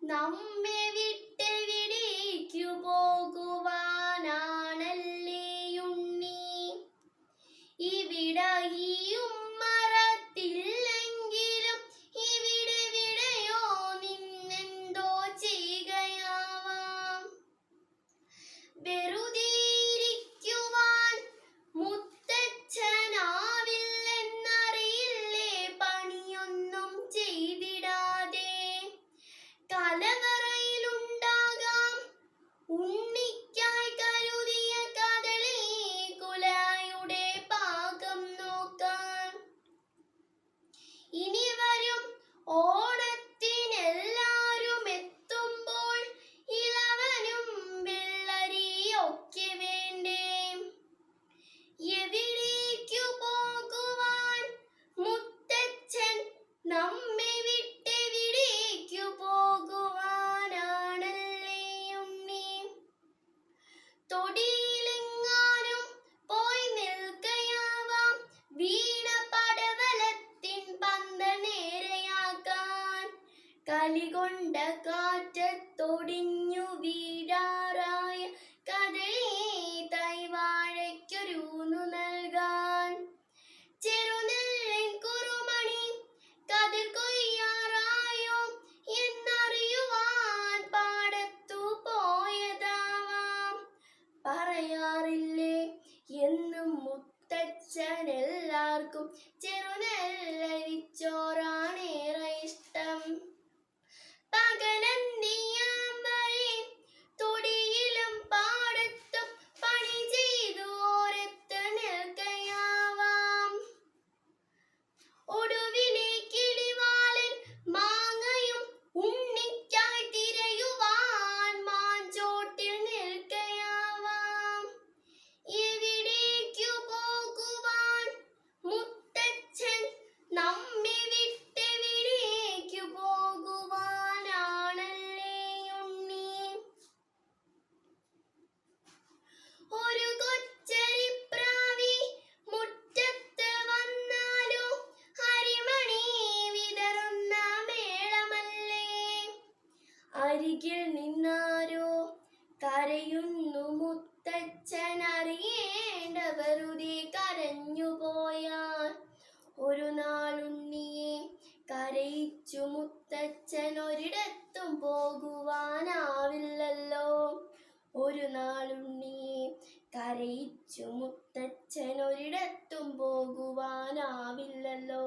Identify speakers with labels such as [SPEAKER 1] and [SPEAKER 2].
[SPEAKER 1] നമ്മെ വിട്ടെവിടേക്കു പോകുവാനാണല്ലേ ഉണ്ണി. ഇവിടയും മറത്തില്ലെങ്കിലും ഇവിടെവിടെയോ നിന്നെന്തോ ചെയ്യുകയാവാം. വെറുതെ ഇരിക്കുവാൻ മുത്തച്ഛനാവില്ലെന്നറിയില്ലേ പണിയൊന്നും ചെയ്തിടാതെ. കലവറയിലുണ്ടാകാം ഉണ്ണിക്കായി കരുതിയ കദളി കുലയുടെ പാകം നോക്കാൻ. ഇനി വരും ഓണത്തിനെല്ലാരും എത്തുമ്പോൾ ഇളവനും വെള്ളരിയൊക്കെ വേണ്ടേ. എവിടേക്കു പോകുവാൻ മുത്തച്ഛൻ നമ്മെ വിട്ടെവിടേക്കു പോകുവാനാണല്ലേ ഉണ്ണി. തൊടിയിലെങ്ങാനും പോയി നിൽക്കയാവാം വീണ പടവലത്തിൻ പന്തനേരയാക്കാൻ. കലികൊണ്ട കാറ്റത്തൊടിഞ്ഞു വീഴാറായ കദളി തൈവാഴയ്ക്കൊരൂന്നു നൽകാൻ. ചെറുനെല്ലിൻ കുറുമണി കതിർ കൊയ്യാറായോ എന്നറിയുവാൻ പാടത്തു പോയതാവാം. പറയാറില്ലേ എന്നും മുത്തച്ഛനെല്ലാവർക്കും ചെറുനെല്ലരിച്ചോറാണേറെ ഇഷ്ടം. പകലന്തിയാം വരെ തൊടിയിലും പാടത്തും പണി ചെയ്തു ഓരത്ത് നിൽക്കയാവാം. ഒടുവിലെ കിളിവാലൻ മാങ്ങയും ഉണ്ണിക്കായി തിരയുവാൻ മാഞ്ചോട്ടിൽ നിൽക്കയാവാം. എവിടേക്കു പോകുവാൻ മുത്തച്ഛൻ നമ്മെ വിട്ടെവിടേക്കു പോകുവാനാണല്ലേ ഉണ്ണി. ഒരു കൊച്ചരിപ്രാവി മുറ്റത്ത് വന്നാലോ അരിമണി വിതറുന്ന മേളമല്ലേ. അരികിൽ നിന്നാരോ കരയുന്നു മുത്തച്ഛൻ അറിയേണ്ട വെറുതെ കരഞ്ഞുപോയാൽ. ഒരു നാളുണ്ണിയെ കരയിച്ചു മുത്തച്ഛൻ ഒരിടത്തും പോകുവാനാവില്ലല്ലോ. ഒരു നാളുണ്ണിയെ കരയിച്ചു മുത്തച്ഛൻ ഒരിടത്തും പോകുവാനാവില്ലല്ലോ.